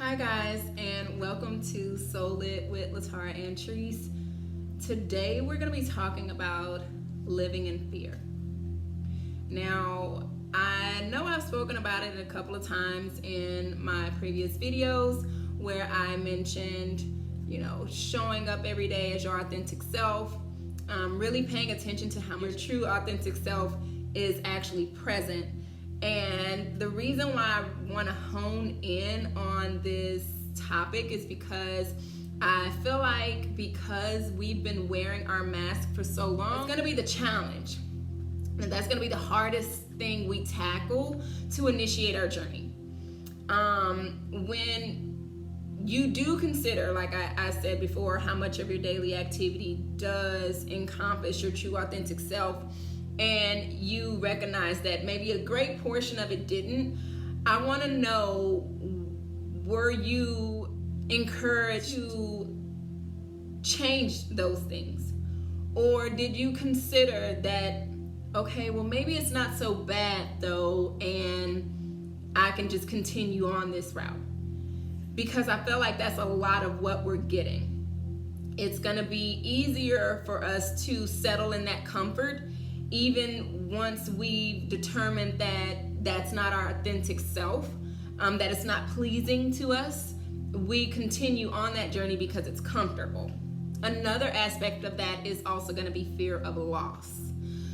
Hi guys, and welcome to Soul Lit with Latara and Treese. Today we're going to be talking about living in fear. Now, I know I've spoken about it a couple of times in my previous videos where I mentioned, showing up every day as your authentic self, really paying attention to how your true authentic self is actually present. And the reason why I want to hone in on this topic is because I feel like because we've been wearing our mask for so long, it's going to be the challenge. And that's going to be the hardest thing we tackle to initiate our journey. When you do consider, like I said before, how much of your daily activity does encompass your true authentic self, and you recognize that maybe a great portion of it didn't, I want to know, were you encouraged to change those things? Or did you consider that, okay, well, maybe it's not so bad though, and I can just continue on this route? Because I feel like that's a lot of what we're getting. It's going to be easier for us to settle in that comfort even once we've determined that that's not our authentic self, that it's not pleasing to us. We continue on that journey because it's comfortable. Another aspect of that is also going to be fear of loss.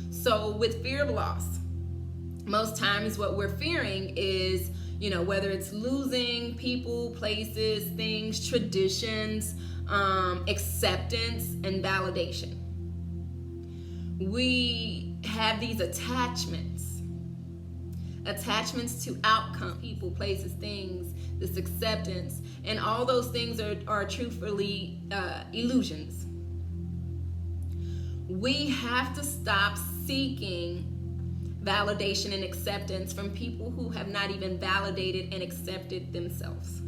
So with fear of loss, most times what we're fearing is, whether it's losing people, places, things, traditions, acceptance, and validation. We have these attachments to outcome, people, places, things, this acceptance, and all those things are truthfully illusions. We have to stop seeking validation and acceptance from people who have not even validated and accepted themselves.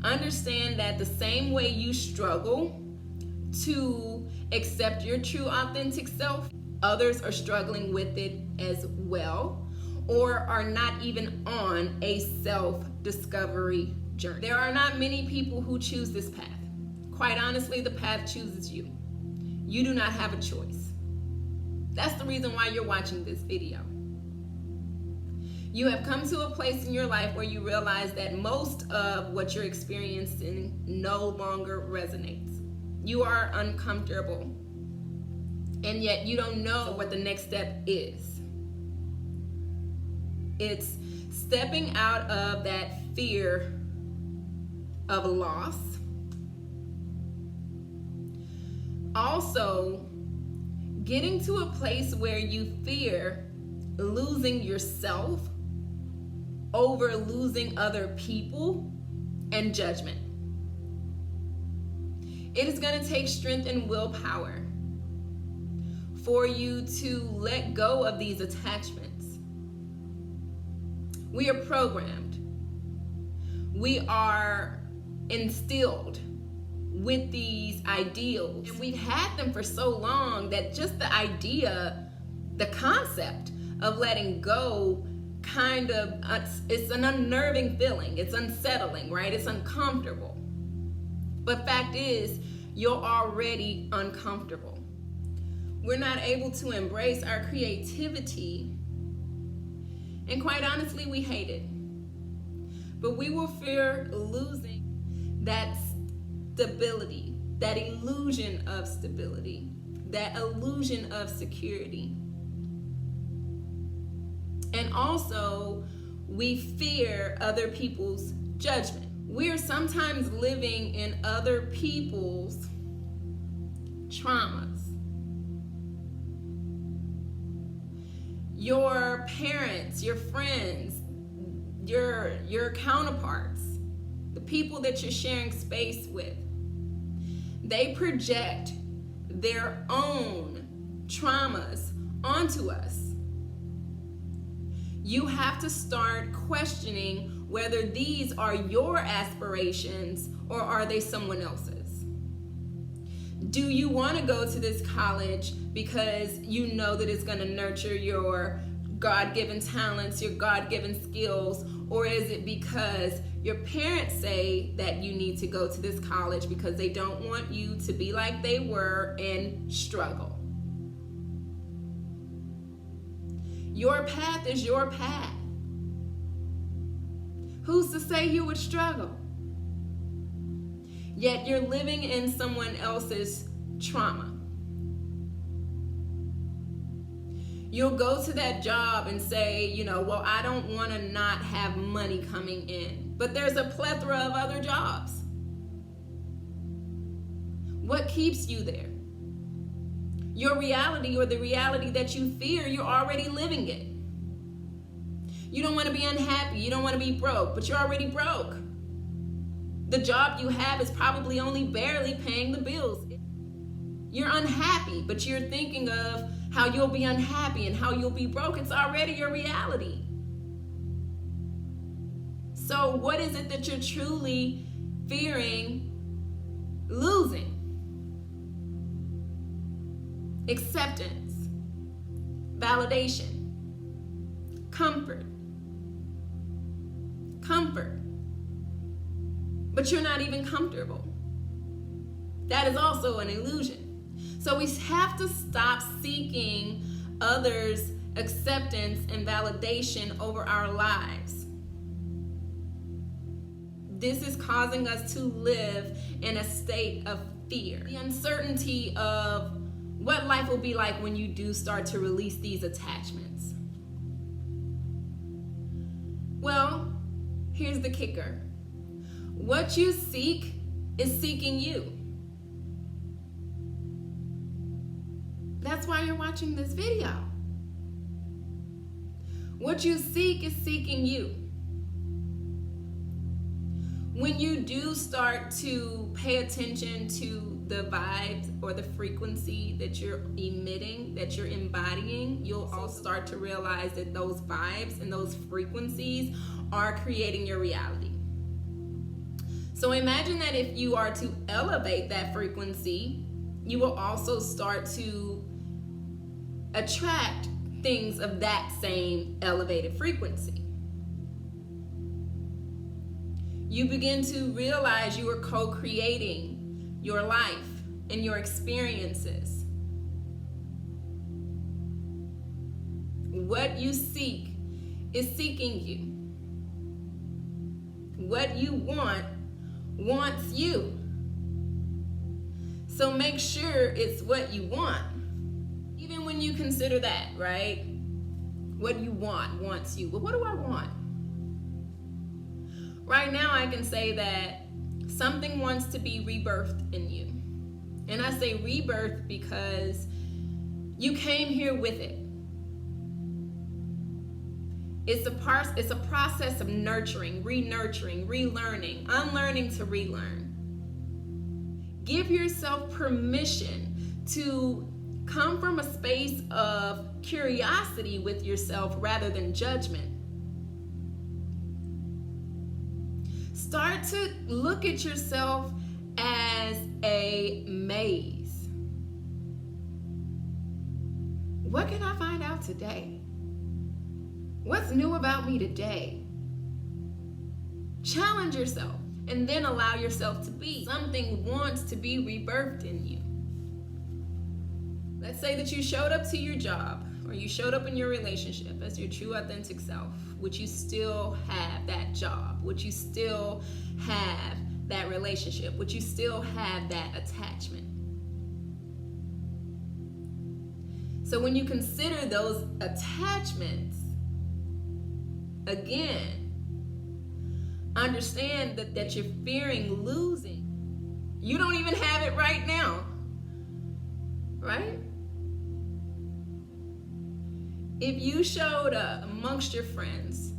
Understand that the same way you struggle to accept your true authentic self, others are struggling with it as well, or are not even on a self-discovery journey. There are not many people who choose this path. Quite honestly, the path chooses you. You do not have a choice. That's the reason why you're watching this video. You have come to a place in your life where you realize that most of what you're experiencing no longer resonates. You are uncomfortable, and yet you don't know what the next step is. It's stepping out of that fear of loss. Also, getting to a place where you fear losing yourself over losing other people and judgment. It is going to take strength and willpower for you to let go of these attachments. We are programmed. We are instilled with these ideals, and we've had them for so long that just the idea, the concept of letting go it's an unnerving feeling. It's unsettling, right? It's uncomfortable. But fact is, you're already uncomfortable. We're not able to embrace our creativity. And quite honestly, we hate it. But we will fear losing that stability, that illusion of stability, that illusion of security. And also, we fear other people's judgment. We are sometimes living in other people's traumas. Your parents, your friends, your counterparts, the people that you're sharing space with, they project their own traumas onto us. You have to start questioning whether these are your aspirations or are they someone else's. Do you want to go to this college because you know that it's going to nurture your God-given talents, your God-given skills, or is it because your parents say that you need to go to this college because they don't want you to be like they were and struggle? Your path is your path. Who's to say you would struggle? Yet you're living in someone else's trauma. You'll go to that job and say, well, I don't want to not have money coming in. But there's a plethora of other jobs. What keeps you there? Your reality, or the reality that you fear, you're already living it. You don't want to be unhappy. You don't want to be broke, but you're already broke. The job you have is probably only barely paying the bills. You're unhappy, but you're thinking of how you'll be unhappy and how you'll be broke. It's already your reality. So what is it that you're truly fearing losing? Acceptance, validation, comfort. But you're not even comfortable. That is also an illusion. So we have to stop seeking others' acceptance and validation over our lives. This is causing us to live in a state of fear. The uncertainty of what life will be like when you do start to release these attachments. Well, here's the kicker. What you seek is seeking you. That's why you're watching this video. What you seek is seeking you. When you do start to pay attention to the vibes or the frequency that you're emitting, that you're embodying, you'll all start to realize that those vibes and those frequencies are creating your reality. So imagine that if you are to elevate that frequency, you will also start to attract things of that same elevated frequency. You begin to realize you are co-creating your life and your experiences. What you seek is seeking you. What you want wants you. So make sure it's what you want. Even when you consider that, right? What you want wants you. But what do I want? Right now I can say that something wants to be rebirthed in you. And I say rebirth because you came here with it. It's a process of nurturing, re-nurturing, relearning, unlearning to relearn. Give yourself permission to come from a space of curiosity with yourself rather than judgment. Start to look at yourself as a maze. What can I find out today? What's new about me today? Challenge yourself and then allow yourself to be. Something wants to be rebirthed in you. Let's say that you showed up to your job or you showed up in your relationship as your true authentic self. Would you still have that job? Would you still have that relationship? Would you still have that attachment? So when you consider those attachments, again, understand that you're fearing losing. You don't even have it right now, right? If you showed up amongst your friends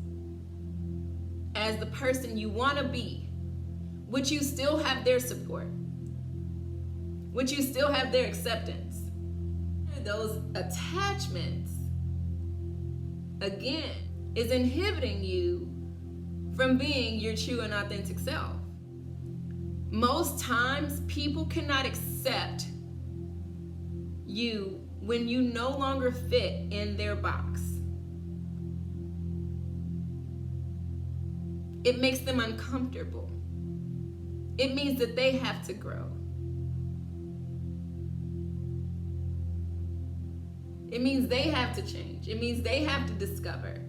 as the person you want to be, would you still have their support? Would you still have their acceptance? Those attachments, again, is inhibiting you from being your true and authentic self. Most times, people cannot accept you when you no longer fit in their box. It makes them uncomfortable. It means that they have to grow. It means they have to change. It means they have to discover.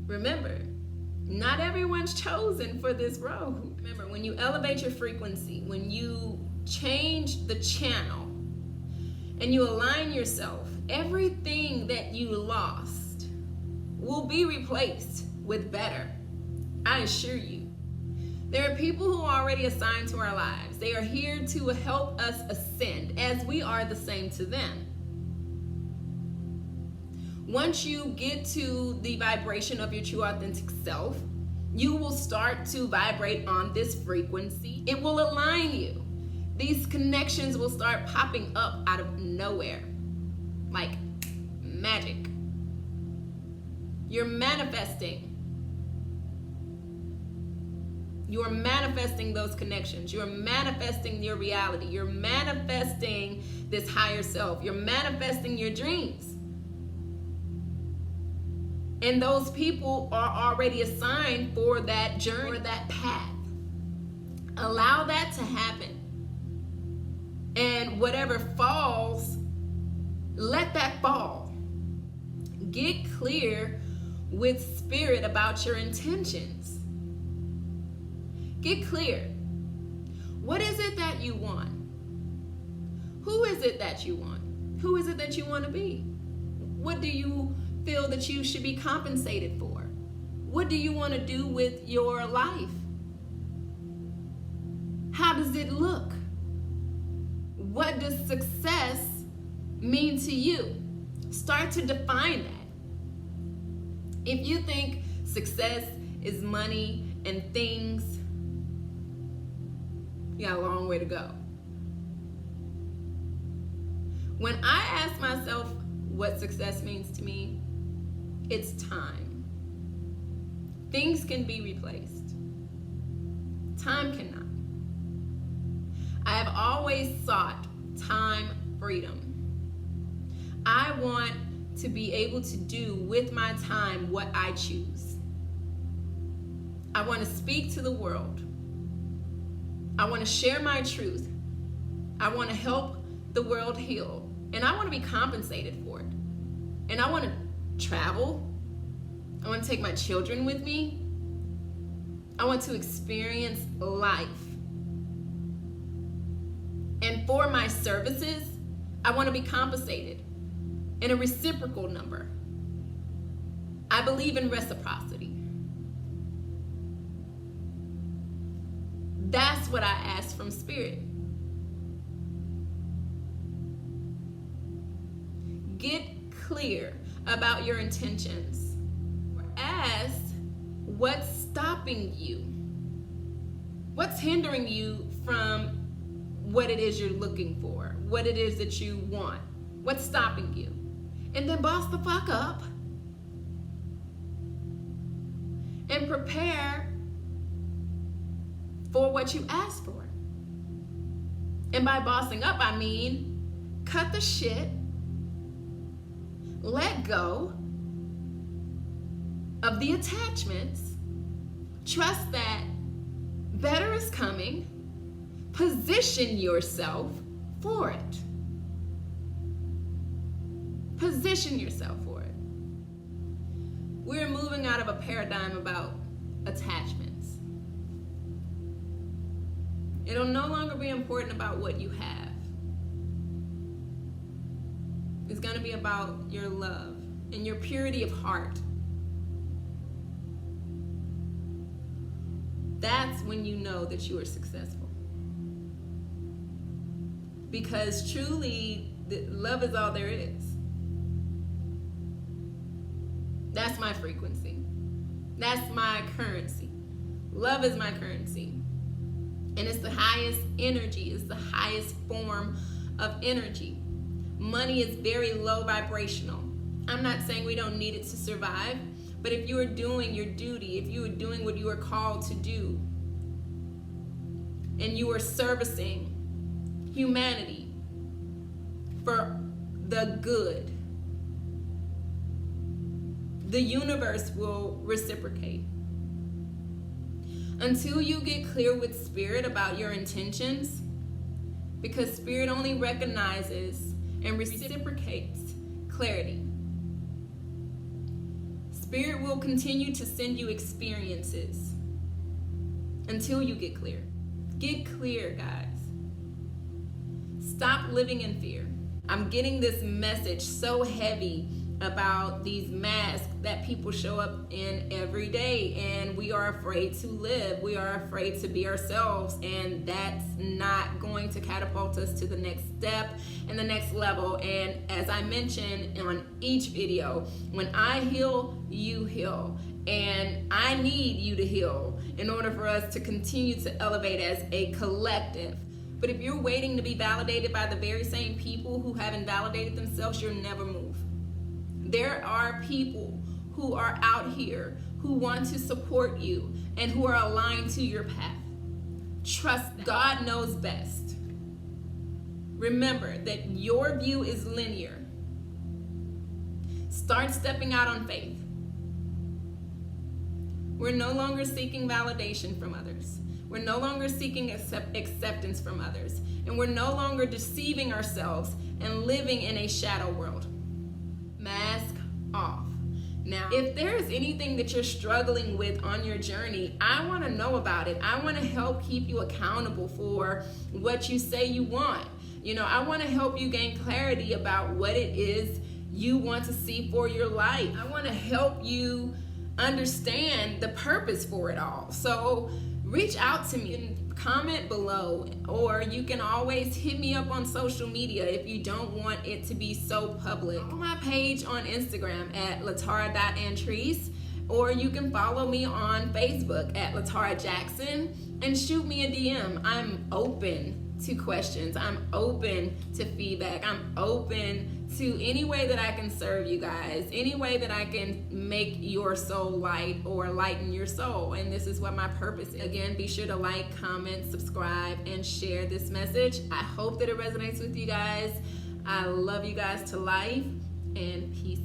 Remember, not everyone's chosen for this road. Remember, when you elevate your frequency, when you change the channel and you align yourself, everything that you lost will be replaced with better. I assure you. There are people who are already assigned to our lives. They are here to help us ascend, as we are the same to them. Once you get to the vibration of your true authentic self, you will start to vibrate on this frequency. It will align you. These connections will start popping up out of nowhere, like magic. You're manifesting. You're manifesting those connections. You're manifesting your reality. You're manifesting this higher self. You're manifesting your dreams. And those people are already assigned for that journey, or that path. Allow that to happen. And whatever falls, let that fall. Get clear with spirit about your intentions. Get clear. What is it that you want? Who is it that you want? Who is it that you want to be? What do you feel that you should be compensated for? What do you want to do with your life? How does it look? What does success mean to you? Start to define that. If you think success is money and things, you got a long way to go. When I ask myself what success means to me, it's time. Things can be replaced. Time cannot. I have always sought time freedom. I want to be able to do with my time what I choose. I want to speak to the world. I want to share my truth. I want to help the world heal. And I want to be compensated for it. And I want to travel. I want to take my children with me. I want to experience life. And for my services, I want to be compensated in a reciprocal number. I believe in reciprocity. That's what I ask from Spirit. Get clear about your intentions. Ask what's stopping you. What's hindering you from what it is you're looking for, what it is that you want, what's stopping you. And then boss the fuck up and prepare for what you asked for. And by bossing up, I mean cut the shit, let go of the attachments, trust that better is coming, position yourself for it. Position yourself for it. We're moving out of a paradigm about attachments. It'll no longer be important about what you have. It's going to be about your love and your purity of heart. That's when you know that you are successful. Because truly, love is all there is. That's my frequency. That's my currency. Love is my currency. And it's the highest energy. It's the highest form of energy. Money is very low vibrational. I'm not saying we don't need it to survive, but if you are doing your duty, if you are doing what you are called to do, and you are servicing humanity for the good, the universe will reciprocate. Until you get clear with Spirit about your intentions, because Spirit only recognizes and reciprocates clarity. Spirit will continue to send you experiences until you get clear. Get clear, guys. Stop living in fear. I'm getting this message so heavy about these masks that people show up in every day, and we are afraid to live. We are afraid to be ourselves, and that's not going to catapult us to the next step and the next level. And as I mentioned on each video, when I heal, you heal. And I need you to heal in order for us to continue to elevate as a collective. But if you're waiting to be validated by the very same people who haven't validated themselves, you'll never move. There are people who are out here who want to support you and who are aligned to your path. Trust that. God knows best. Remember that your view is linear. Start stepping out on faith. We're no longer seeking validation from others. We're no longer seeking acceptance from others. And we're no longer deceiving ourselves and living in a shadow world. Mask off. Now, if there's anything that you're struggling with on your journey, I want to know about it. I want to help keep you accountable for what you say you want. I want to help you gain clarity about what it is you want to see for your life. I want to help you understand the purpose for it all. So reach out to me. Comment below, or you can always hit me up on social media if you don't want it to be so public. Follow my page on Instagram at latara.antrese, or you can follow me on Facebook at Latara Jackson and shoot me a DM. I'm open to questions. I'm open to feedback. I'm open to any way that I can serve you guys, any way that I can make your soul light or lighten your soul. And this is what my purpose is. Again, be sure to like, comment, subscribe, and share this message. I hope that it resonates with you guys. I love you guys to life, and peace